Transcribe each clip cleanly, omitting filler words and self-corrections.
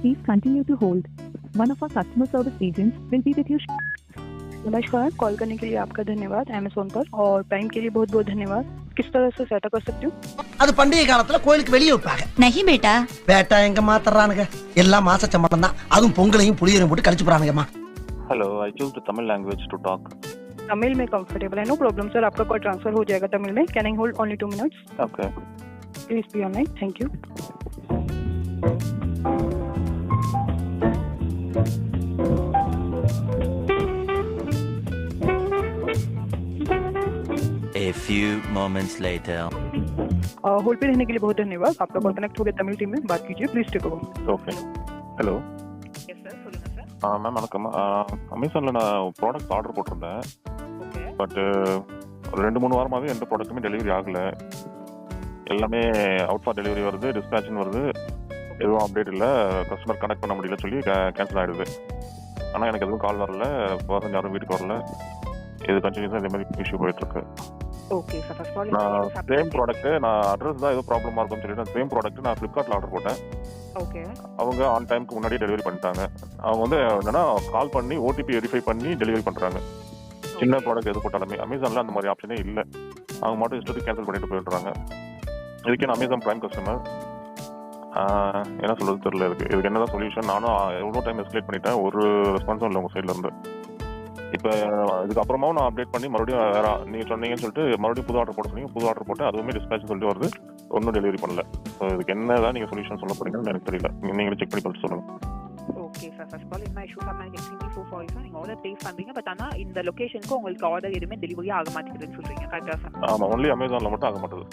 Please continue to hold. One of our customer service agents will be with you. नमस्कार, call करने के लिए आपका धन्यवाद अमेज़न पर और प्राइम के लिए बहुत बहुत धन्यवाद. किस तरह से सहायता कर सकती हूँ? அது பண்டிகை காலத்துல கோயிலுக்கு வெளியே வைப்பாங்க. नहीं बेटा. பேட்டா எங்க மாத்தறானுங்க? எல்லாம் மாச சம்பளம் தான். அதுவும் பொங்கலையும் புளியரையும் போட்டு கழிச்சு போறானுங்கம்மா. Hello, I choose the Tamil language to talk. Tamil में कंफर्टेबल है, नो प्रॉब्लम सर. आपका कॉल ट्रांसफर हो जाएगा तमिल में. Can I hold only 2 minutes? Okay. Please be online. Thank you. A few moments later. Hold पे रहने के लिए बहुत धन्यवाद. आपका कॉल कनेक्ट हो गया तमिल टीम में. बात कीजिए please. Take over. Okay. Hello. Yes sir, சொல்லுங்க சார். மேம் வணக்கம். அமேசானில் நான் ப்ராடக்ட் ஆர்டர் போட்டிருந்தேன். ஓகே. பட் ஒரு 2-3 வாரமாகவே எந்த ப்ராடக்ட்டுமே டெலிவரி ஆகலை. எல்லாமே அவுட் ஃபார் டெலிவரி வருது, டிஸ்பேட்ச்னு வருது, எதுவும் அப்டேட் இல்லை, கஸ்டமர் கனெக்ட் பண்ண முடியல சொல்லி கேன்சல் ஆகிடுது. ஆனால் எனக்கு எதுவும் கால் வரல, பர்சன் யாரும் வீட்டுக்கு வரல. இது கண்டினியூஸாக இதே மாதிரி இஷ்யூ போயிட்டுருக்கு. ஓகே சார், ஃபர்ஸ்ட் ஆல் நான் சேம் ப்ராடக்ட்டு, நான் அட்ரஸ் தான் ஏதோ ப்ராப்ளமாக இருக்கும்னு சொல்லிட்டு சேம் ப்ராடக்ட்டு நான் ஃப்ளிப்கார்ட்டில் ஆர்டர் போட்டேன். ஓகே. அவங்க ஆன் டைமுக்கு முன்னாடியே டெலிவரி பண்ணிட்டாங்க. அவங்க வந்து என்னன்னா கால் பண்ணி ஓடிபி வெரிஃபை பண்ணி டெலிவரி பண்ணுறாங்க. சின்ன ப்ராடக்ட் எது போட்டாலுமே அமேசானில் அந்த மாதிரி ஆப்ஷனே இல்லை. அவங்க மட்டும் இஷ்டத்துக்கு கேன்சல் பண்ணிட்டு போயிடுறாங்க. இதுக்கே நான் அமேசான் பிரைம் கஸ்டமர், என்ன சொல்கிறது தெரியல. இதுக்கு என்னதான் சொல்யூஷன்? நானும் எவ்வளோ டைம் எஸ்கலேட் பண்ணிட்டேன், ஒரு ரெஸ்பான்ஸும் இல்லை உங்கள் சைட்லேருந்து. இப்போ இதுக்கப்புறமாவும் நான் அப்டேட் பண்ணி மறுபடியும் வேறு நீங்கள் சொன்னீங்கன்னு சொல்லிட்டு மறுபடியும் புது ஆர்டர் போட சொன்னீங்க. புது ஆர்டர் போட்டு அதுவுமே டிஸ்பேச் சொல்லிட்டு வருது, ஒன்றும் டெலிவரி பண்ணல. ஸோ இதுக்கு என்ன தான் நீங்கள் சொல்யூஷன் சொல்ல போறீங்கன்னு எனக்கு தெரியல. நீங்களே செக் பண்ணி பார்த்து சொல்லுங்கள். ஓகே சார், ஃபர்ஸ்ட் ஆல் என்ன இஷ்யூ நான் எக்ஸ்ட்ரீம்லி ஸோ சாரி சார். நீங்கள் ஆர்டர் ப்ளேஸ் பண்ணுறீங்க, பட் ஆனால் இந்த லொக்கேஷனுக்கு உங்களுக்கு ஆர்டர் எதுவுமே டெலிவரி ஆக மாட்டேங்குதுன்னு சொல்கிறீங்க, கரெக்டாக சார்? ஆமாம், ஒன்லி அமேசானில் மட்டும் ஆக மாட்டேது.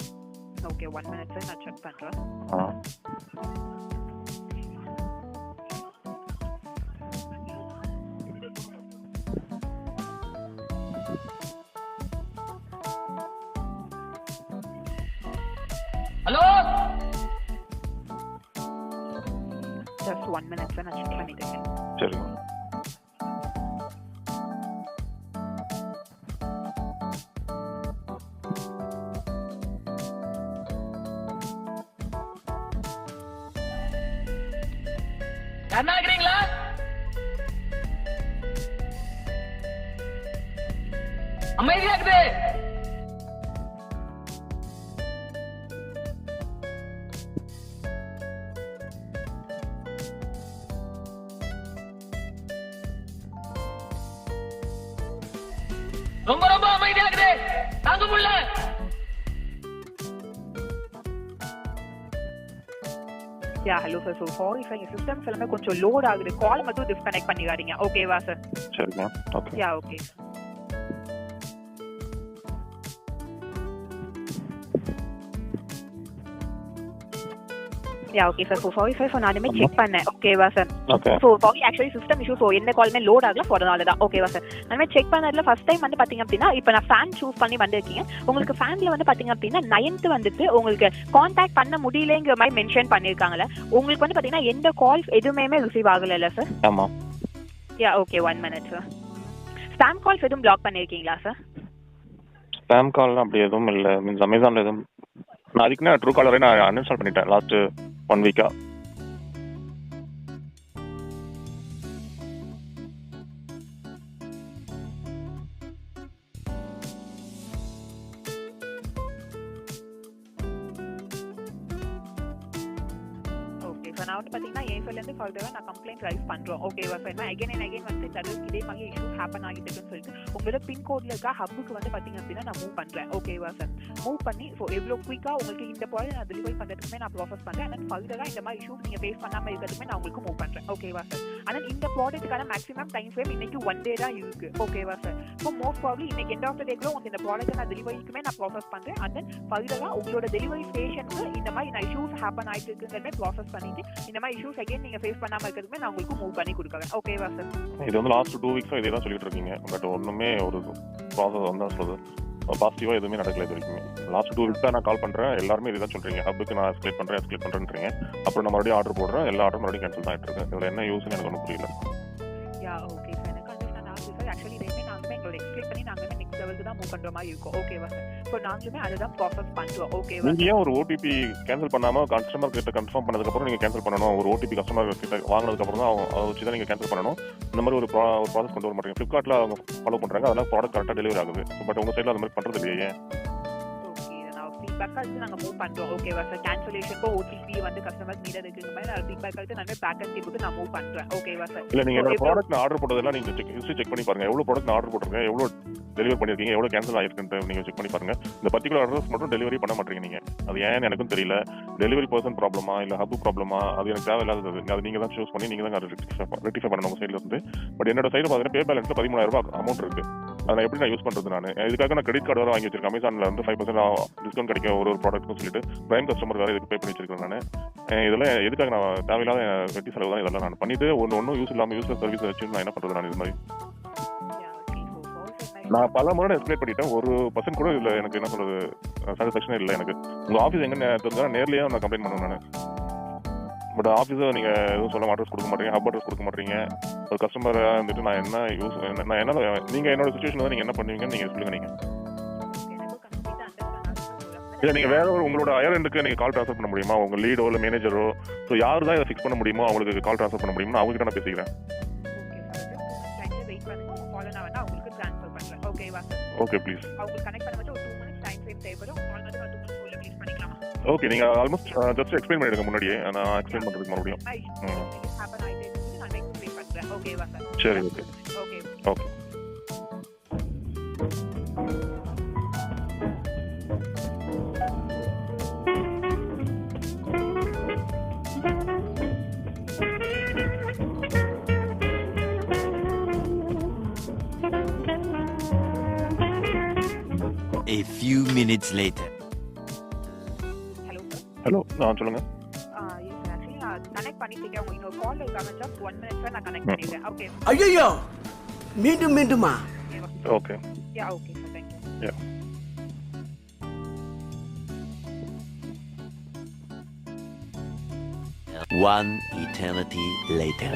ஓகே, 1 minute சார், நான் செக் பண்ணுறேன். ஹலோ, ஜஸ்ட் 1 minute சார், நான் செக் பண்ணிட்டேன். சரிங்க. யாருன்னா இருக்கிறீங்களா? அமைதியா இருக்குது. ரொம்ப ரொம்ப அமைதியா இருக்குது. தாங்க முடியல. Yeah hello sir, so sorry sir, என் சிஸ்டம்ஸ் எல்லாமே கொஞ்சம் லோட் ஆகுது. கால் மட்டும் டிஸ்கனெக்ட் பண்ணிக்காதீங்க, ஓகேவா சார்? சரிங்க. Okay. Yeah okay. Yeah okay sir, so sorry sir. So நானுமே செக் பண்ணேன், ஓகேவா sir? Okay. So sorry, actually system issue. So எந்த காலுமே லோட் ஆகல, ஸோ அதனால தான், ஓகேவா சார்? நானுமே செக் பண்ணதுல ஃபர்ஸ்ட் டைம் வந்து பார்த்தீங்க அப்படின்னா, இப்போ நான் ஃபேன் சூஸ் பண்ணி வந்திருக்கீங்க. உங்களுக்கு ஃபேனில் வந்து பார்த்தீங்க அப்படின்னா 9th வந்துட்டு உங்களுக்கு கான்டாக்ட் பண்ண முடியலங்கிற மாதிரி மென்ஷன் பண்ணியிருக்காங்களே. உங்களுக்கு வந்து பார்த்தீங்கன்னா எந்த கால்ஸ் எதுவுமே ரிசீவ் ஆகலை சார்? ஆமாம். Yeah okay, 1 minute sir. Spam calls எதுவும் பிளாக் பண்ணியிருக்கீங்களா சார்? ஸ்பாம் கால்லாம் அப்படி எதுவும் இல்லை. மீன்ஸ் அமேசானில் எதுவும் நான் அதுக்குன்னு ட்ரூ காலரே நான் அன்இன்ஸ்டால் பண்ணிட்டேன் லாஸ்ட்டு 1 வீக்காக. சார் நான் வந்து பார்த்தீங்கன்னா ஏஃபர்லேருந்து ஃபர்தராக நான் கம்ப்ளைண்ட் ரைஸ் பண்ணுறோம், ஓகேவா சார்? நான் அகைன் அண்ட் அகைன் வந்து இதே மாதிரி இஷ்யூஸ் ஹேப்பன் ஆகிட்டு இருக்குன்னு சொல்லிட்டு உங்களோட பின்கோடில் இருக்க ஹப்புக்கு வந்து பார்த்தீங்க அப்படின்னா நான் மூவ் பண்ணுறேன், ஓகேவா சார்? மூவ் பண்ணி ஸோ எவ்வளோ குயிக்காக உங்களுக்கு இந்த ப்ராடக்ட் நான் டெலிவரி பண்ணுறதுக்குமே நான் ப்ராசஸ் பண்ணுறேன். அண்ட் ஃபர்தராக இந்த மாதிரி இஷ்யூஸ் நீங்கள் ஃபேஸ் பண்ணாமல் இருக்கிறதுமே நான் உங்களுக்கு மூவ் பண்ணுறேன், ஓகேவா சார்? ஆனால் இந்த ப்ராடக்ட்டுக்கான மேக்ஸிமம் டைம் ஃப்ரேம் இன்னைக்கு 1 day தான் இருக்குது, ஓகேவா சார்? ஸோ மோஸ்ட் ப்ராப்ளி இன்னைக்கு எண்ட் ஆஃப் த டேக்குள்ள உங்களுக்கு இந்த ப்ராடக்ட்டை நான் டெலிவரிக்குமே நான் ப்ராசஸ் பண்ணுறேன். அண்ட் தென் ஃபர்தராக உங்களோட டெலிவரி ஸ்டேஷனுக்கு இந்த மாதிரி நான் இஷ்யூஸ் ஹேப்பன் ஆகிட்டு இருக்குங்கிறத ப்ராசஸ் பண்ணிட்டு இந்த மாதிரி இஷ்யூஸ் அகைன் நீங்க ஃபேஸ் பண்ணாம இருக்கிறதுமே நான் உங்களுக்கு மூவ் பண்ணி கொடுக்குறேன், ஓகேவா சார்? இது வந்து லாஸ்ட் 2 வீக்ஸாக இதே தான் சொல்லிட்டு இருக்கீங்க. பட் ஒன்றுமே ஒரு ப்ராசஸ் வந்து சொல்லுது பாசிட்டிவாக எதுவுமே நடக்கல இது வரைக்கும். லாஸ்ட் 2 வீக்ஸாக நான் கால் பண்ணுறேன், எல்லாருமே இதுதான் சொல்கிறீங்க. ஹப்புக்கு நான் எஸ்கலேட் பண்ணுறேன்றீங்க. அப்புறம் நான் மறுபடியும் ஆர்டர் போடுறேன், எல்லா ஆர்டரும் மறுபடியும் கேன்சல் தான் ஆகிட்டு இருக்கு. இதில் என்ன யூஸ்ன்னு எனக்கு ஒன்றும் புரியல. யா ஓகே சார், எனக்கு அண்டர்ஸ்டாண்ட் ஆகுது சார். ஆக்சுவலி இதையுமே நாங்கள் எங்களோட எக்ஸ்பிளைன் பண்ணி நாங்கள் நெக்ஸ்ட் லெவலுக்கு தான் மூவ் பண்ற மாதிரி இருக்கும். ஓகேவா சார்? ஸோ நாங்களுமே அதை தான் ப்ராசஸ் பண்றோம். ஓகேவா? நீங்க ஏன் ஒரு ஓடிபி கேன்சல் பண்ணாம கஸ்டமர் கிட்ட கன்ஃபார்ம் பண்ணதுக்கு அப்புறம் நீங்க கேன்சல் பண்ணணும்? ஒரு ஓடிபி கஸ்டமர் கிட்ட வாங்கினதுக்கு அப்புறம் தான் அதை வச்சு தான் நீங்க கேன்சல் பண்ணணும். இந்த மாதிரி ஒரு ப்ராசஸ் கொண்டு வர மாட்டீங்க. ஃபிளிப்கார்ட்ல அவங்க ஃபாலோ பண்றாங்க, அதெல்லாம் ப்ராடக்ட் கரெக்டாக டெலிவரி ஆகுது. பட் உங்க சைட்ல அந்த மாதிரி பண்றது இல்லையே. ஃபீட்பேக் எடுத்து நாங்கள் மூவ் பண்ணுறோம். ஓகேவா சார்? கேன்சலேஷனுக்கு ஓடிபி வந்து கஸ்டமர்ஸ் நீடட் இருக்குங்க மாதிரி நான் ஃபீட்பேக் எடுத்து நான் பேக் அண்ட் டீமுக்கு நான் மூவ் பண்ணுறேன். ஓகேவா சார்? இல்லை, நீங்கள் என்னோட ப்ராடக்ட் ஆர்டர் போட்டதெல்லாம் நீங்கள் ஹிஸ்ட்ரி செக் பண்ணி பாருங்க. எவ்வளோ ப்ராடக்ட் ஆர்டர் போட்டிருக்கேன், எவ்வளோ டெலிவரி பண்ணியிருக்கீங்க, எவ்வளோ கேன்சல் ஆகிருக்குன்ட்டு நீங்கள் செக் பண்ணி பாருங்க. இந்த பர்டிகுலர் ஆர்டர்ஸ் மட்டும் டெலிவரி பண்ண மாட்டீங்க நீங்கள். அது ஏன்னு எனக்கும் தெரியல. டெலிவரி பர்சன் ப்ராப்ளமா இல்லை ஹப் ப்ராப்ளமா, அது எனக்கு தேவையில்லாதது. அது நீங்கள் தான் சூஸ் பண்ணி நீங்கள் தான் ரெக்டிஃபை பண்ணணும் உங்கள் சைடில் இருந்து. பட் என்னோட சைடு பார்த்தீங்கன்னா பே பேலன்ஸில் 13,000 அமௌண்ட் இருக்குது. அதை எப்படி நான் யூஸ் பண்ணுறது? நான் இதுக்காக நான் கிரெடிட் கார்டு வேறு வாங்கி வச்சிருக்கேன். அமேசானில் வந்து 5% டிஸ்கவுண்ட் கிடைக்கும் ஒரு ப்ராடக்ட்னு சொல்லிட்டு பிரைம் கஸ்டமர் வேறு இதுக்கு பே பண்ணி வச்சிருக்கேன் நான். இதெல்லாம் எதுக்காக நான் தேவையில்லாத வெட்டி செலவு தான் இதெல்லாம் நான் பண்ணிட்டு ஒன்றும் யூஸ் இல்லாமல் யூஸ்லெஸ் சர்வீஸ் வச்சு நான் என்ன பண்ணுறது? நான் இது மாதிரி நான் பல முறை எக்ஸ்பிளைன் பண்ணிட்டேன். ஒரு பர்சன்ட் கூட இல்லை எனக்கு என்ன சொல்றது சாட்டிஸ்ஃபேக்ஷனே இல்லை எனக்கு. உங்கள் ஆஃபீஸ் எங்கே தெரிஞ்சா நேர்லேயே நான் கம்ப்ளைண்ட் பண்ணுவேன் நான். பட் ஆஃபீஸை நீங்கள் எதுவும் சொல்ல அட்ரஸ் கொடுக்க மாட்டீங்க, ஹப் அட்ரஸ் கொடுக்க மாட்டீங்க. ஒரு கஸ்டமராக வந்துட்டு நான் என்ன யூஸ் நான் என்ன நீங்கள் என்னோட சுச்சுவேஷன் தான் நீங்கள் என்ன பண்ணுவீங்கன்னு நீங்கள் சொல்லுங்கள். நீங்கள் இல்லை, நீங்கள் வேற ஒரு உங்களோட அயர்ண்டுக்கு நீங்கள் கால் ட்ரான்ஸ்ஃபர் பண்ண முடியுமா? உங்கள் லீடோ இல்லை மேனேஜரோ ஸோ யார் தான் இதை ஃபிக்ஸ் பண்ண முடியுமோ அவங்களுக்கு கால் ட்ரான்ஸ்ஃபர் பண்ண முடியுமா? அவங்ககிட்ட நான் பேசிக்கிறேன். Okay please. ஓகே, நீங்கள் ஆல்மோஸ்ட் ஜஸ்ட் எக்ஸ்பிளைன் பண்ணிடுங்க முன்னாடியே. நான் எக்ஸ்பிளைன் பண்ணுறதுக்கு மறுபடியும். சரி, okay okay. A few minutes later. Hello, சொல்லுங்க. கனெக்ட் பண்ணிட்டீங்க. உங்க இன்னொரு கால் இருக்காங்க. ஜஸ்ட் 1 minute நான் கனெக்ட் பண்ணிடுறேன். ஓகே. ஐயோ, மீண்டுமா? Okay. Yeah, okay sir. Thank you. Yeah. One eternity later.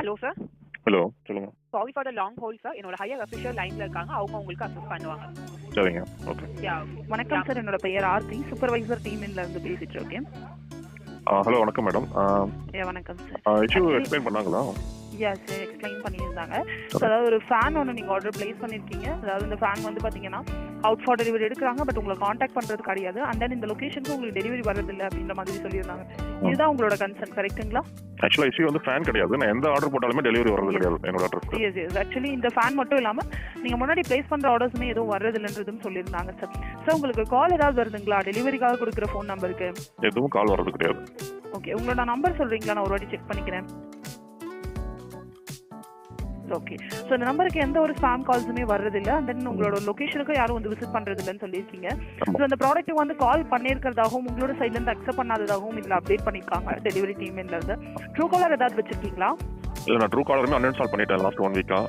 Hello sir. Hello, சொல்லுங்க. Sorry for the long hold sir. என்னோட ஹையர் அஃபிஷியல் லைன்ல இருக்காங்க. அவங்க உங்களுக்கு அசிஸ்ட் பண்ணுவாங்க. சரிங்க, ஓகே. வணக்கம் சார், என்னோட பெயர் ஆர்த்தி, சூப்பர்வைசர் டீம்ல இருந்து பேசிட்டு இருக்கேன். ஹலோ, வணக்கம் மேடம். வணக்கம் சார். இஷ்யூ எக்ஸ்பிளைன் பண்ணாங்களா? சார் எக்ஸ்பிளைன் பண்ணியிருந்தாங்க. ஸோ அதாவது ஒரு ஃபேன் ஒன்று நீங்கள் ஆர்டர் பிளேஸ் பண்ணியிருக்கீங்க. அதாவது இந்த ஃபேன் வந்து பார்த்தீங்கன்னா அவுட் ஃபார் டெலிவரி எடுக்கிறாங்க, பட் உங்களை காண்டாக்ட் பண்ணுறது கிடையாது. அண்ட் தென் இந்த லொக்கேஷனுக்கு உங்களுக்கு டெலிவரி வரதில்லை அப்படின்ற மாதிரி சொல்லியிருந்தாங்க. இதுதான் உங்களோட கன்சர்ன், கரெக்ட்டுங்களா? ஆக்சுவலாக இஷ்யூ வந்து ஃபேன் கிடையாது. நான் எந்த ஆர்டர் போட்டாலுமே டெலிவரி வரது கிடையாது என்னோட அட்ரஸ். எஸ் ஆக்சுவலி இந்த ஃபேன் மட்டும் இல்லாமல் நீங்கள் முன்னாடி பிளேஸ் பண்ணுற ஆர்டர்ஸுமே எதுவும் வரதில்லைன்றதுன்னு சொல்லியிருந்தாங்க சார். சார் உங்களுக்கு கால் ஏதாவது வருதுங்களா டெலிவரிக்காக கொடுக்குற ஃபோன் நம்பருக்கு? எதுவும் கால் வரது கிடையாது. ஓகே, உங்களோட நம்பர் சொல்கிறீங்களா? நான் ஒரு வாட்டி செக் பண்ணிக்கிறேன். ஓகே, ஸோ இந்த நம்பருக்கு எந்த ஒரு ஸ்பாம் கால்ஸுமே வர்றதில்லை. அண்ட் தென் உங்களோட லொக்கேஷனுக்கும் யாரும் வந்து விசிட் பண்ணுறதில்லைன்னு சொல்லியிருக்கீங்க. ஸோ அந்த ப்ராடக்ட் வந்து கால் பண்ணியிருக்கிறதாகவும் உங்களோட சைட்லேருந்து அக்செப்ட் பண்ணாததாகவும் இதில் அப்டேட் பண்ணியிருக்காங்க டெலிவரி டீம்லேருந்து. ட்ரூ காலர் ஏதாவது வச்சிருக்கீங்களா? இல்லை, நான் ட்ரூ காலருமே அன்இன்ஸ்டால் பண்ணிட்டேன் லாஸ்ட் 1 வீக்கா.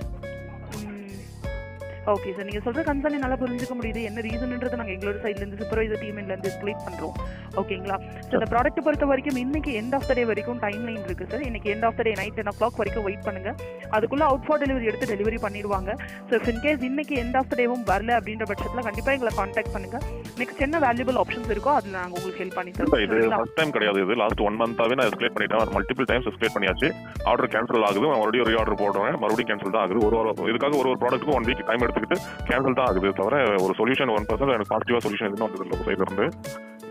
ஓகே சார், நீங்கள் சொல்கிற கன்சர்ன் நல்லா புரிஞ்சுக்க முடியுது. என்ன ரீசன்ன்றது நாங்கள் எங்களோட சைட்லேருந்து சூப்பர்வைசர் டீம்லேருந்து எஸ்கலேட் பண்ணுறோம். ஓகேங்களா? ஸோ இந்த ப்ராடக்ட் பொறுத்த வரைக்கும் இன்னைக்கு எண்ட் ஆஃப் த டே வரைக்கும் டைம் லைன் இருக்குது சார். இன்னைக்கு end of the day night 10 o'clock வரைக்கும் வெயிட் பண்ணுங்க. அதுக்குள்ளே அவுட் ஃபார் டெலிவரி எடுத்து டெலிவரி பண்ணிடுவாங்க. ஸோ இன்கேஸ் இன்னைக்கு எண்ட் ஆஃப் த டேவும் வரல அப்படின்ற பட்சத்தில் கண்டிப்பாக எங்களை காண்டாக்ட் பண்ணுங்க. நெக்ஸ்ட் என்ன வேல்யூபிள் ஆப்ஷன்ஸ் இருக்கோ அதில் நாங்கள் உங்களுக்கு ஹெல்ப் பண்ணி தரோம். இது ஃபர்ஸ்ட் டைம் கிடையாது. இது லாஸ்ட் 1 மந்தாவே நான் எஸ்கலேட் பண்ணிட்டேன். மல்டிபிள் டைம்ஸ் எஸ்கலேட் பண்ணியாச்சு. ஆர்டர் கேன்சல் ஆகுது, மறுபடியும் ரீ ஆர்டர் போடுறேன், மறுபடியும் கேன்சல் தான் ஆகுது. இதுக்காக ஒரு ப்ராடக்ட்டுக்கு 1 வீக் டைம் எடுத்துக்கிட்டு கேன்சல் தான் ஆகுது. தவிர ஒரு சொல்யூஷன் 1% எனக்கு பாசிட்டிவா சொல்யூஷன் எதுவும் வந்தது சைட்ல இருந்து.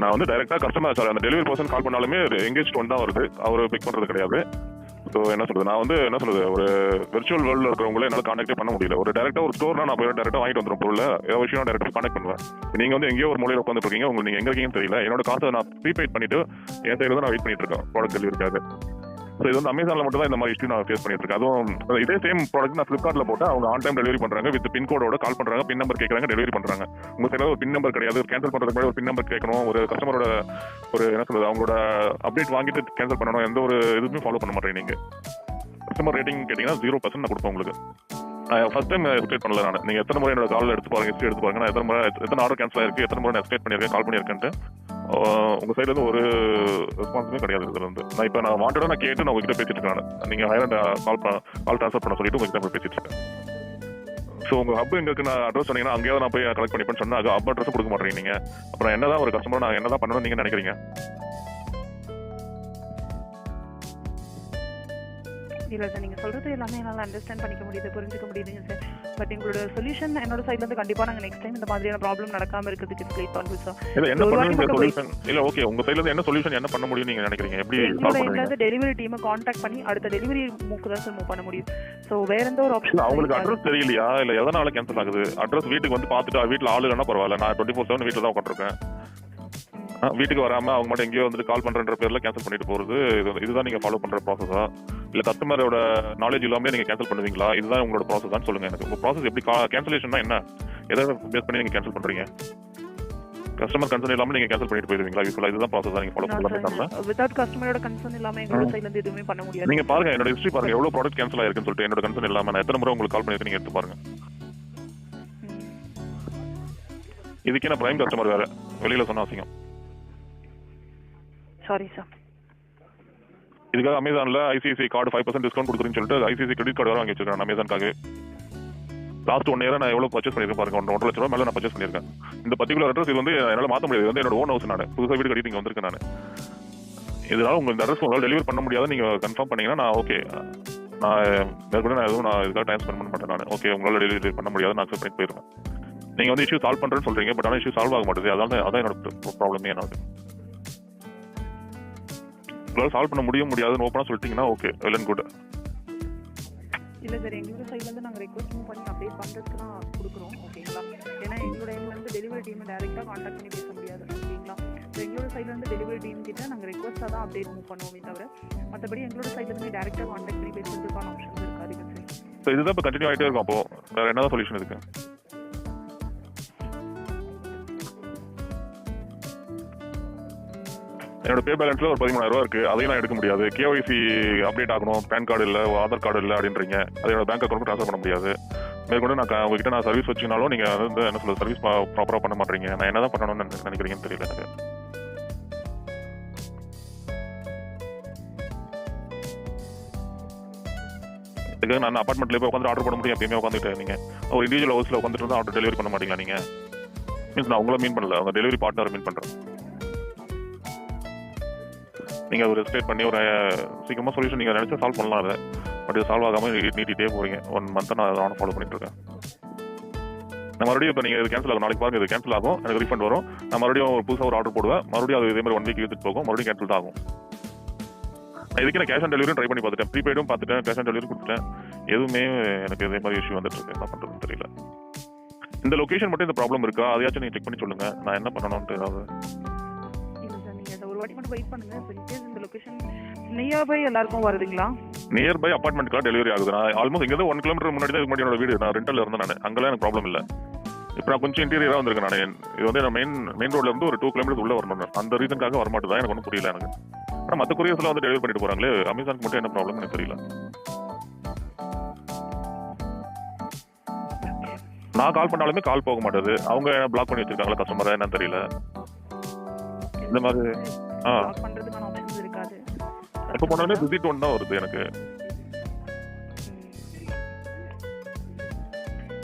நான் வந்து டைரக்டா கஸ்டமர் சார் அந்த டெலிவரி பர்சன் கால் பண்ணாலுமே எங்கேஜ் ஒன் தான் வருது, அவர் பிக் பண்றது கிடையாது. ஸோ என்ன சொல்றது, நான் வந்து என்ன சொல்றது, ஒரு விர்ச்சுவல் வேர்ல்டில் இருக்கிறவங்களே என்னால் கான்டாக்டே பண்ண முடியல. ஒரு டேரக்டா ஒரு ஸ்டோர்னா நான் போய் டேரக்டா வாங்கிட்டு வந்துடும் பொருள், ஏதாவது விஷயம் டேரக்டா கான்டாக்ட் பண்ணுவேன். நீங்க வந்து எங்கேயோ ஒரு மூலையில் உட்காந்துட்டு இருக்கீங்க, உங்களுக்கு நீங்க எங்க இருக்கீங்கன்னு தெரியல. என்னோட காசை நான் ப்ரீபெய்ட் பண்ணிட்டு என் சைடு தான் நான் வெயிட் பண்ணிட்டு இருக்கேன் ப்ராடக்ட் டெலிவரிக்காக. ஸோ இது வந்து அமேசானில் மட்டும் தான் இந்த மாதிரி இஷ்யூ நான் ஃபேஸ் பண்ணிட்டு இருக்கேன். அதுவும் இதே சேம் ப்ராடக்ட் நான் ஃப்ளிப்கார்ட்டில் போட்டு அவங்க ஆன் டைம் டெலிவரி பண்ணுறாங்க, வித் பின்கோடோட கால் பண்ணுறாங்க, பின் நம்பர் கேட்குறாங்க, டெலிவரி பண்ணுறாங்க. உங்கள் சைடில் ஒரு பின் நம்பர் கிடையாது, கேன்சல் பண்ணுறதுக்கு முன்னாடி ஒரு பின் நம்பர் கேட்கணும், ஒரு கஸ்டமரோட ஒரு என்ன சொல்றது அவங்களோட அப்டேட் வாங்கிட்டு கேன்சல் பண்ணணும், எந்த ஒரு இதுவுமே ஃபாலோ பண்ண மாட்டேங்க. நீங்கள் கஸ்டமர் ரேட்டிங் கேட்டிங்கன்னா 0% நான் கொடுப்பேன் உங்களுக்கு. நான் ஃபர்ஸ்ட் டைம் எஸ்கலேட் பண்ணல. நான் நீங்கள் எத்தனை முறை என்னோட காலில் எடுத்து பாருங்க, ஹிஸ்ட்ரி எடுத்து பாருங்க, நான் எத்தனை ஆர்டர் கேன்சல் ஆயிருக்கு, எத்தனை முறை நான் எஸ்கலேட் பண்ணியிருக்கேன், கால் பண்ணியிருக்கேன்ட்டு உங்கள் சைட்லேருந்து ஒரு ரெஸ்பான்ஸுமே கிடையாது. இதில் வந்து நான் இப்போ நான் வாண்டடாக நான் கேட்டு நான் உங்ககிட்ட பேசிட்டு இருக்கேன். நீங்கள் ஹையர் கால் ட்ரான்ஸ்ஃபர் பண்ண சொல்லிட்டு உங்ககிட்ட பேசிட்டு இருக்கேன். ஸோ உங்கள் ஹப் எங்கே இருக்கு நான் அட்ரஸ் சொன்னீங்கன்னா அங்கேயாவது நான் போய் கலெக்ட் பண்ணிப்பேன்னு சொன்னால் ஹப் அட்ரஸும் கொடுக்க மாட்டேங்க நீங்கள். அப்புறம் என்னதான் ஒரு கஸ்டமர் நான் என்னதான் பண்ணணும்னு நீங்கள் நினைக்கிறீங்க? இல்லை சார், நீங்கள் சொல்கிறது எல்லாமே என்னால் அண்டர்ஸ்டாண்ட் பண்ணிக்க முடியுது, புரிஞ்சுக்க முடியுதுங்க சார். பட் எங்களோட சொல்யூஷன் என்னோட சைட்லேருந்து கண்டிப்பாக நாங்கள் நெக்ஸ்ட் டைம் இந்த மாதிரியான ப்ராப்ளம் நடக்காமல் இருக்கிறதுக்கு எக்ஸ்பிளைன் பண்ணுவோம் சார். இல்லை என்ன பண்ணுவீங்க சொல்யூஷன்? இல்லை ஓகே, உங்கள் சைட்லேருந்து என்ன சொல்யூஷன் என்ன பண்ண முடியும் நீங்கள் நினைக்கிறீங்க? எப்படி சால்வ் பண்ணுவீங்க? டெலிவரி டீமை காண்டாக்ட் பண்ணி அடுத்த டெலிவரி மூக்கு தான் சார் மூவ் பண்ண முடியும். ஸோ வேற எந்த ஒரு ஆப்ஷன்? அவங்களுக்கு அட்ரஸ் தெரியலையா இல்லை எதனால கேன்சல் ஆகுது? அட்ரஸ் வீட்டுக்கு வந்து பார்த்துட்டு வீட்டில் ஆள் இல்லைன்னா பரவாயில்ல, நான் 24/7 வீட்டில் தான் உட்காந்துருக்கேன். வீட்டுக்கு வராமல் அவங்க மட்டும் எங்கேயோ வந்துட்டு கால் பண்ணுற பேரில் கேன்சல் பண்ணிட்டு போகிறது இதுதான் நீங்கள் ஃபாலோ பண்ணுற ப்ராசஸா? இல்லை கஸ்டமரோட நாலேஜ் இல்லாமல் நீங்கள் கேன்சல் பண்ணுவீங்களா? இதுதான் உங்களோட ப்ராசஸ் தான் சொல்லுங்கள் எனக்கு. உங்கள் ப்ராசஸ் எப்படி கேன்சலேஷன்னா என்ன, எதை பேஸ் பண்ணி நீங்கள் கேன்சல் பண்ணுறீங்க? கஸ்டமர் கன்சர்ன் இல்லாமல் நீங்கள் கேன்சல் பண்ணிட்டு போயிருவீங்களா? யூஸ்வலாக இதுதான் ப்ராசஸ் தான் நீங்கள் ஃபாலோ பண்ணலாம். வித்அவுட் கஸ்டமரோட கன்சர்ன் இல்லாமல் எங்களோட சைட்லேருந்து எதுவுமே பண்ண முடியாது. நீங்கள் பாருங்க என்னோட ஹிஸ்ட்ரி பாருங்க, எவ்வளோ ப்ராடக்ட் கேன்சல் ஆயிருக்குன்னு சொல்லிட்டு என்னோட கன்சர்ன் இல்லாமல் நான் எத்தனை முறை உங்களுக்கு கால் பண்ணிட்டு நீங்கள் எடுத்து பாருங்க. இதுக்கே நான் பிரைம் கஸ்டமர் வேற வெளியில் சொன்ன அவசியம். Sorry sir. இதுக்காக அமேசான்ல ஐசிஐசி கார்டு 5% டிஸ்கவுண்ட் கொடுக்குறேன்னு சொல்லிட்டு ஐசிஐசி கிரெடிட் கார்டு வேற வாங்கி வச்சிருக்கேன் அமேசானுக்காக. லாஸ்ட் 1 இயர் நான் எவ்வளவு பர்ச்சேஸ் பண்ணிருக்கேன் பாருங்க, 1.5 லட்ச ரூபாய் மேல நான் பர்ச்சேஸ் பண்ணிருக்கேன். இந்த பர்டிகுலர் அட்ரஸ் இது வந்து என்னால மாற்ற முடியாது, வந்து என்னோட ஓன் ஹவுஸ். நான் புதுசாக வீடு கட்டிட்டு இங்க வந்திருக்கேன். நான் இதனால உங்க இந்த அட்ரஸ் உங்களால் டெலிவரி பண்ண முடியாது நீங்க கன்ஃபார்ம் பண்ணீங்கன்னா நான் ஓகே, நான் மேற்கொண்டு நான் எதுவும் இதுக்காக டைம் ஸ்பெண்ட் பண்ண மாட்டேன். நான் ஓகே உங்களால் டெலிவரி பண்ண முடியாது நான் அக்செப்ட் பண்ணிட்டு போயிருவேன். நீங்க வந்து இஷ்யூ சால்வ் பண்றேன்னு சொல்றீங்க, பட் ஆனால் இஷ்யூ சால்வ் ஆக மாட்டேது. அதான் என்னோட ப்ராப்ளமே. என்னது உங்களால் சால்வ் பண்ண முடியாதுன்னு ஓப்பனாக சொல்லிட்டீங்கன்னா ஓகே, வெல் அண்ட் குட். இல்லை சார், எங்களோட சைட்லேருந்து நாங்கள் ரெக்வஸ்ட் மூவ் பண்ணி அப்டேட் பண்ணுறதுக்கு தான் கொடுக்குறோம். ஓகேங்களா? ஏன்னா எங்களோட எண்ட்லேருந்து டெலிவரி டீமை டேரெக்டாக காண்டாக்ட் பண்ணி பேச முடியாது. ஓகேங்களா? ஸோ எங்களோட சைட்லேருந்து டெலிவரி டீம் கிட்ட நாங்கள் ரெக்வஸ்ட்டாக தான் அப்டேட் மூவ் பண்ணுவோமே தவிர மற்றபடி எங்களோட சைட்லேருந்து டேரெக்டாக காண்டாக்ட் பண்ணி பேசுறதுக்கான ஆப்ஷன்ஸ் இருக்காதுங்க சார். ஸோ இதுதான் இப்போ கண்டினியூ ஆகிட்டே இருக்கும். அப்போ வேறு என்னதான் சொல்யூஷன் இருக்கு? என்னோட பே பேலன்ஸ்ல ஒரு 13,000 ரூபா இருக்கு, அதையும் நான் எடுக்க முடியாது. கேஒய்சி அப்டேட் ஆகணும், பேன் கார்டு இல்லை, ஆதார் கார்டு இல்லை அப்படின்றீங்க, அதை என்னோட பேங்க் அக்கௌண்ட் ட்ரான்ஸ்ஃபர் பண்ண முடியாது. மேற்கொண்டு நான் உங்ககிட்ட நான் சர்வீஸ் வச்சுனாலும் நீங்க வந்து என்ன சொல்ல சர்வீஸ் ப்ராப்பரா பண்ண மாட்டீங்க. நான் என்னதான் பண்ணணும்னு நினைக்கிறீங்கன்னு தெரியல எனக்கு. இதுக்காக நான் அப்பார்ட்மெண்ட்ல போய் உட்காந்து ஆர்டர் பண்ண முடியும்? எப்பயுமே உட்காந்துட்டு நீங்க ஒரு இண்டிவிஜுவல் ஹவுஸ்ல உட்காந்துட்டு இருந்தா ஆர்டர் டெலிவரி பண்ண மாட்டீங்களா நீங்க? மீன்ஸ் நான் உங்களை மீன் பண்ணல, உங்க டெலிவரி பார்ட்னர் மீன் பண்றேன். நீங்கள் ஒரு ஸ்டேட் பண்ணி ஒரு சீக்கிரமாக சொல்யூஷன் நீங்கள் நினச்சா சால்வ் பண்ணலாம். அதை பட் இது சால்வ் ஆகாமல் நீட்டிகிட்டே போகிறீங்க. 1 மந்த்தாக நான் அதை ஃபாலோ பண்ணிட்டு இருக்கேன். நான் மறுபடியும் இப்போ நீங்கள் இது கேன்சல் ஆகும், நாளைக்கு பாருங்க இது கேன்சல் ஆகும், எனக்கு ரீஃபண்ட் வரும். நான் மறுபடியும் ஒரு புதுசாக ஒரு ஆர்டர் போடுவேன், மறுபடியும் அது இதே மாதிரி 1 வீக் எடுத்துட்டு போகும், மறுபடியும் கேன்சல் தான் ஆகும். நான் இதுக்கு நான் கேஷ் ஆன் டெலிவரி ட்ரை பண்ணி பார்த்துட்டேன், ப்ரீபெய்டும் பார்த்துட்டேன், கேஷ் ஆன் டெலிவரி கொடுத்துட்டேன். எதுவுமே எனக்கு இதே மாதிரி இஷ்யூ வந்துட்டு இருக்கு. என்ன பண்ணுறதுன்னு தெரியல. இந்த லொக்கேஷன் மட்டும் இந்த ப்ராப்ளம் இருக்கா அதையாச்சும் நீங்கள் செக் பண்ணி சொல்லுங்கள், நான் என்ன பண்ணணும்ட்டு. ஏதாவது ஒரு வாட்டி மட்டும் வெயிட் பண்ணுங்க. இந்த லொகேஷன் நியர்பை எல்லாருக்கும் வருதுங்களா? நியர்பை அபார்ட்மெண்ட்க்கு டெலிவரி ஆகுது. நான் ஆல்மோஸ்ட் இங்கே 1 கிலோமீட்டர் முன்னாடி தான் முன்னாடி என்னோட வீடு, நான் ரெண்டல்ல இருந்தேன். நான் அங்கெல்லாம் எனக்கு ப்ராப்ளம் இல்லை. இப்போ நான் கொஞ்சம் இன்டீரியராக வந்திருக்கேன். நான் இது வந்து நான் மெயின் ரோட்ல இருந்து ஒரு 2 கிலோமீட்டர் உள்ள வரணும். அந்த ரீசனுக்காக வரமாட்டேதான், எனக்கு ஒன்றும் புரியல எனக்கு. ஆனால் மற்ற கொரியர்ஸ்லாம் வந்து டெலிவரி பண்ணிட்டு போறாங்களே, அமேசானுக்கு மட்டும் என்ன ப்ராப்ளம் எனக்கு தெரியல. நான் கால் பண்ணாலுமே கால் போக மாட்டேது. அவங்க பிளாக் பண்ணி வச்சிருக்காங்களா கஸ்டமரை என்னன்னு தெரியல. இந்த மாதிரி பண்றதுக்கான ஆப்ஷன்ஸ் இருக்காது. எப்போ போனாலுமே பிஸி டோன் தான் வருது எனக்கு.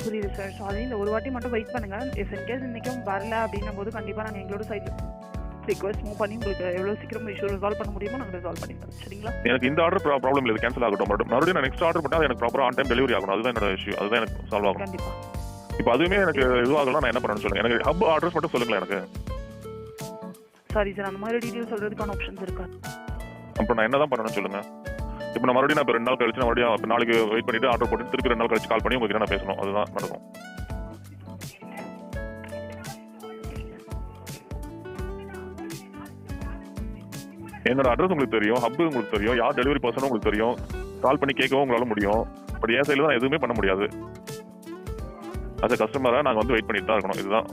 புரியுது சார். ஸோ அதே இந்த ஒரு வாட்டி மட்டும் வெயிட் பண்ணுங்க. இஃப் இன்கேஸ் இன்னைக்கும் வரல அப்படின்னும் போது கண்டிப்பாக நாங்கள் எங்களோட சைடில் ரிக்வஸ்ட் மூவ் பண்ணி உங்களுக்கு எவ்வளோ சீக்கிரம் இஷ்யூ ரிசால்வ் பண்ண முடியுமோ நாங்கள் ரிசால்வ் பண்ணிக்கலாம். சரிங்களா? எனக்கு இந்த ஆர்டர் ப்ராப்ளம் இல்லை, கேன்சல் ஆகட்டும். மறுபடியும் நான் நெக்ஸ்ட் ஆர்டர் பண்ணால் எனக்கு ப்ராப்பராக ஆன் டைம் டெலிவரி ஆகணும். அதுதான் என்னோட இஷ்யூ, அதுதான் எனக்கு சால்வ் ஆகும். கண்டிப்பாக. இப்போ அதுவுமே எனக்கு இதுவாகலாம், நான் என்ன பண்ணணும்னு சொல்லுங்க. எனக்கு ஹப் அட்ரஸ் மட்டும் சொல்லுங்களேன் எனக்கு. சாரி சார், அந்த மாதிரி டீட்டெயில் சொல்றதுக்கான ஆப்ஷன்ஸ் இருக்காது. அப்புறம் நான் என்னதான் பண்ணணும்னு சொல்லுங்க. இப்போ நான் மறுபடியும் 2 நாள் கழிச்சு மறுபடியும் நாளைக்கு வெயிட் பண்ணிட்டு ஆர்டர் போட்டு திருப்பி 2 நாள் கழிச்சு கால் பண்ணி உங்ககிட்ட நான் பேசணும். அதுதான் நடக்கும். என்னோட அட்ரஸ் உங்களுக்கு தெரியும், ஹப் உங்களுக்கு தெரியும், யார் டெலிவரி பர்சனும் உங்களுக்கு தெரியும். கால் பண்ணி கேட்கவும் உங்களால முடியும். பட் என் சைடில் தான் எதுவுமே பண்ண முடியாது. அஸ் அ கஸ்டமராக நாங்கள் வந்து வெயிட் பண்ணிட்டு தான் இருக்கணும். இதுதான்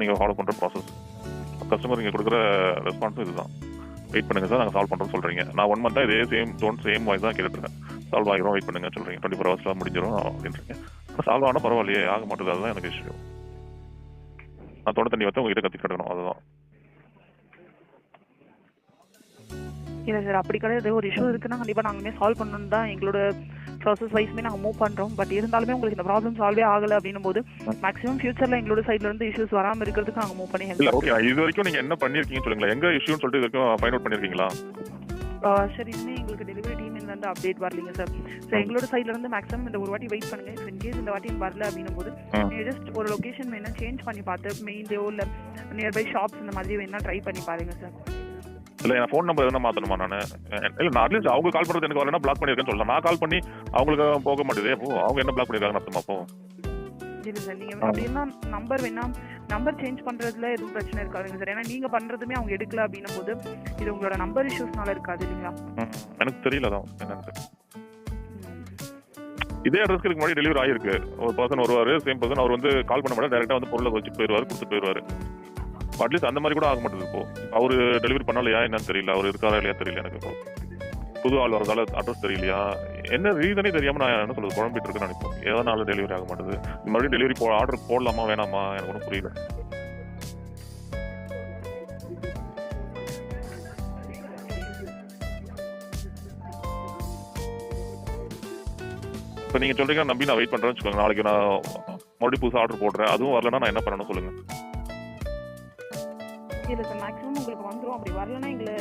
நீங்கள் ஃபாலோ பண்ணுற ப்ராசஸ். கஸ்டமர் நீங்கள் கொடுக்குற ரெஸ்பான்ஸும் இதுதான். வெயிட் பண்ணுங்க சார், நாங்கள் சால்வ் பண்ணுறோம் சொல்கிறீங்க. நான் 1 மந்த்தாக இதே சேம் வாய்ஸ் தான் கேட்டுருக்கேன். சால்வ் ஆகிரும், வெயிட் பண்ணுங்க சொல்கிறீங்க. 24 ஹவர்ஸில் முடிஞ்சிடும் அப்படின்றீங்க. சால்வ் ஆனால் பரவாயில்லையே, ஆக மாட்டேது. அதுதான் எனக்கு இஷ்யூ. நான் தொண்டை தண்ணி வச்சு உங்ககிட்ட கத்தி கிடக்கணும். அதுதான். இல்லை சார், அப்படி கிடையாது. ஒரு இஷ்யூ இருக்குன்னா கண்டிப்பாக நாங்களுமே சால்வ் பண்ணணும் தான் எங்களோட ப்ராசஸ் வைஸ்மே நாங்கள் மூவ் பண்ணுறோம். பட் இருந்தாலுமே உங்களுக்கு இந்த ப்ராப்ளம் சால்வே ஆகலை அப்படின்னும் போது மேக்ஸிமம் ஃபியூச்சரில் எங்களோட சைட்ல இருந்து இஷ்யூஸ் வராமல் இருக்கிறதுக்கு நாங்கள் மூவ் பண்ணி இல்ல ஹெல்ப் ஓகே, இது வரைக்கும் நீங்க என்ன பண்ணிருக்கீங்கன்னு சொல்லுங்களேன். எங்க இஷ்யூன்னு சொல்லிட்டு இது வரைக்கும் ஃபைண்ட் அவுட் பண்ணிருக்கீங்களா? சார் இன்னும் எங்களுக்கு டெலிவரி டீம்ல இருந்து அப்டேட் வரலீங்க சார். ஸோ எங்களோட சைட்ல இருந்து மேக்ஸிமம் இந்த ஒரு வாட்டி வெயிட் பண்ணுங்க. இன்கேஸ் இந்த வாட்டி வரல அப்படின்னும் போது நீங்க ஜஸ்ட் ஒரு லொகேஷன் வேணா சேஞ்ச் பண்ணி பார்த்து மெயின்லயோ இல்ல நியர்பை ஷாப்ஸ் இந்த மாதிரி வேணா ட்ரை பண்ணி பாருங்க சார். இல்ல என் ஃபோன் நம்பர் எதுனா மாத்தணுமா நானு? இல்ல நான் அட்லீஸ்ட் அவங்க கால் பண்றது எனக்கு வரலன்னா பிளாக் பண்ணிருக்கேன்னு சொல்லலாம். நான் கால் பண்ணி அவங்களுக்கு போக மாட்டேது. அப்போ அவங்க என்ன பிளாக் பண்ணிருக்காங்க அர்த்தமா? அப்போ இல்லை சார், நீங்க அப்படின்னா நம்பர் வேணா நம்பர் சேஞ்ச் பண்றதுல எதுவும் பிரச்சனை இருக்காதுங்க சார். ஏன்னா நீங்க பண்றதுமே அவங்க எடுக்கல அப்படின்னும் போது இது உங்களோட நம்பர் இஷ்யூஸ்னால இருக்காது இல்லைங்களா? எனக்கு தெரியல தான் என்னன்னு. இதே அட்ரஸ்க்கு இதுக்கு முன்னாடி டெலிவரி ஆயிருக்கு. ஒரு பர்சன் வருவாரு, சேம் பர்சன், அவர் வந்து கால் பண்ண மாட்டாரு, டைரக்டா வந்து பொருளை வச்சு போயிருவாரு, கொடுத்து போயிருவாரு. அட்லீஸ்ட் அந்த மாதிரி கூட ஆக மாட்டேது. இப்போ அவரு டெலிவரி பண்ணலையா என்னன்னு தெரியல, அவர் இருக்காரா இல்லையா தெரியல. எனக்கு இப்போ புது ஆள் வரதால அட்ரஸ் தெரியலையா, என்ன ரீசனே தெரியாம நான் என்ன சொல்றது குழம்பிட்டு இருக்கேன்னு நினைப்போம். எதனால டெலிவரி ஆக மாட்டேது, மறுபடியும் டெலிவரி ஆர்டர் போடலாமா வேணாமா எனக்கு ஒன்றும் புரியல. இப்போ நீங்க சொல்றீங்க நம்பி நான் வெயிட் பண்றேன்னு வச்சுக்கோங்க. நாளைக்கு நான் மறுபடியும் புதுசாக ஆர்டர் போடுறேன், அதுவும் வரலன்னா நான் என்ன பண்ணணும் சொல்லுங்க. இல்லை சார், மேக்ஸிமம் உங்களுக்கு வந்துடும். அப்படி வரலன்னா எங்களை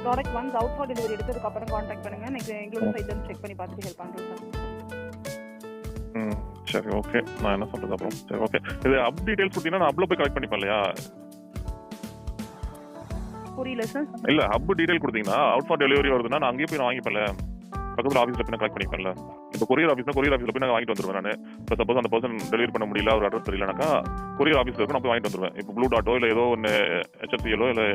product once out for delivery எடுத்ததுக்கு அப்புறம் கான்டாக்ட் பண்ணுங்க. நெக்ஸ்ட் எங்களோட சைட்ல இருந்து செக் பண்ணி பார்த்துட்டு ஹெல்ப் பண்றோம் சார். சரி ஓகே, நான் என்ன சொல்றது அப்புறம். சரி ஓகே, இது அப் டீடைல்ஸ் கொடுத்தீங்கன்னா நான் அப்ல போய் கலெக்ட் பண்ணிப்பேன் இல்லையா? புரியல சார். இல்ல ஹப் டீடைல் கொடுத்தீங்கன்னா அவுட் ஃபார் டெலிவரி வருதுன்னா நான் அங்கேயே போய் நான் வாங்கிப்பேன்ல, பக்கத்துல ஆஃபீஸ்ல போய் கலெக்ட் பண்ணிப்பேன்ல. இப்போ கொரியர் ஆஃபீஸ்ல போய் நான் வாங்கிட்டு வந்துருவேன். நான் இப்போ சப்போஸ் அந்த பர்சன் டெலிவரி பண்ண முடியல, ஒரு அட்ரஸ் தெரியலனாக்கா கொரியர் ஆஃபீஸ்ல இருக்கும், நான் போய் வாங்கிட்டு வந்துருவேன். இப்போ ப்ளூ டாட்டோ இல்லை ஏதோ ஒன்று HFCLோ இல்லை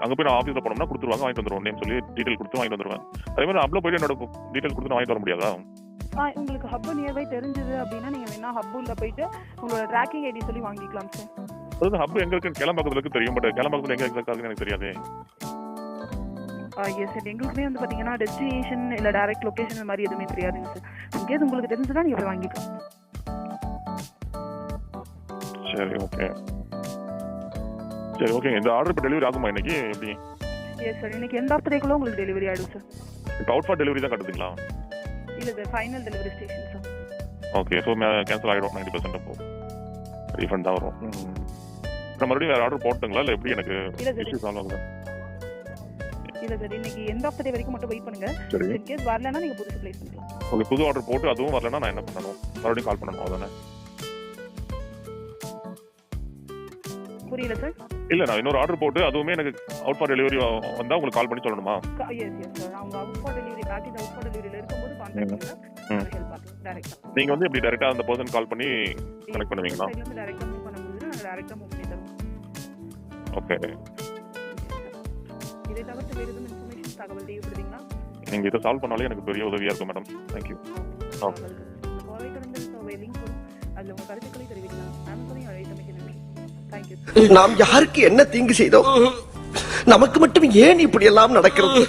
அங்கே போய் நான் ஆஃபீஸில் போனோம்னா கொடுத்துருவாங்க, வாங்கிட்டு வந்துருவோம். நேம் சொல்லி டீடைல் கொடுத்து வாங்கிட்டு வந்துருவேன். அதே மாதிரி அப்ல போயிட்டு என்னோட டீடைல் கொடுத்து வாங்கிட்டு வர முடியாதா? உங்களுக்கு ஹப் நியர்பை தெரிஞ்சது அப்படின்னா நீங்க வேணா ஹப்புல போயிட்டு உங்களோட ட்ராக்கிங் ஐடி சொல்லி வாங்கிக்கலாம் சார். அதாவது ஹப் எங்க இருக்கு கிளம்பக்கத்துல இருக்கு தெரியும், பட் கிளம்பக்கத்துல எங்க இருக்காதுன்னு எனக்கு தெரியாது. எஸ் சார், எங்களுக்குமே வந்து பார்த்தீங்கன்னா டெஸ்டினேஷன் இல்லை டைரக்ட் லொக்கேஷன் இந்த மாதிரி எதுவுமே தெரியாதுங்க சார். இன்கேஸ் உங்களுக்கு தெரிஞ்சதுன்னா நீங்கள் போய் வாங்கிக்கலாம். சரி ஓகே, சரி ஓகே. இந்த ஆர்டர் இப்போ டெலிவரி ஆகுமா இன்னைக்கு எப்படி? எஸ் சார், இன்னைக்கு எண்ட் ஆஃப் த டேக்குள்ள உங்களுக்கு டெலிவரி ஆகிடும் சார். இப்போ அவுட் ஃபார் டெலிவரி தான் கட்டுதுங்களா? இல்லை sir, final delivery station sir. Okay, so cancel ஆகிடும் 90%. அப்போ ரீஃபண்ட் தான் வரும். நான் மறுபடியும் வேறு ஆர்டர் போட்டுங்களா இல்லை எப்படி? எனக்கு இஷ்யூ சால்வ் ஆகுது. இல்லை சார், இன்னைக்கு எண்ட் ஆஃப் த டே வரைக்கும் மட்டும் வெயிட் பண்ணுங்க. இன்கேஸ் வரலன்னா நீங்கள் புதுசு ப்ளேஸ் பண்ணிக்கலாம். ஓகே, புது ஆர்டர் போட்டு அதுவும் வரலன்னா நான் என்ன பண்ணணும்? மறுபடியும் கால் பண்ணணும் அதானே? புரியல சார். இல்லை நான் இன்னொரு ஆர்டர் போட்டு அதுவுமே எனக்கு அவுட் ஃபார் டெலிவரி வந்தால் உங்களுக்கு கால் பண்ணி சொல்லணுமா? எஸ் எஸ் சார், அவங்க out for delivery package out for டெலிவரியில் இருக்கும்போது கான்டாக்ட் பண்ணுங்க, ஹெல்ப் பண்ணுறோம் டேரெக்டாக. நீங்கள் வந்து எப்படி டேரெக்டாக அந்த பர்சன் கால் பண்ணி கனெக்ட் பண்ணுவீங்களா? டேரெக்டாக மூவ் பண்ணும்போது நாங்கள் டேரெக்டாக மூவ் பண்ணி தரோம். ஓகே, இதை தவிர்த்து வேறு எதுவும் இன்ஃபர்மேஷன் தகவல் தேவைப்படுறீங்களா? நீங்கள் இதை சால்வ் பண்ணாலே எனக்கு பெரிய உதவியாக இருக்கும் மேடம். தேங்க்யூ. ஓகே, லிங்க் வரும், அதில் உங்கள் கருத்துக்களை தெரிவிக்கலாம். அமேசானை அழைத்தமைக்கு நன்றி. தேங்க்யூ. நாம் யாருக்கு என்ன தீங்கு செய்தோம்? நமக்கு மட்டும் ஏன் இப்படி எல்லாம் நடக்கிறது?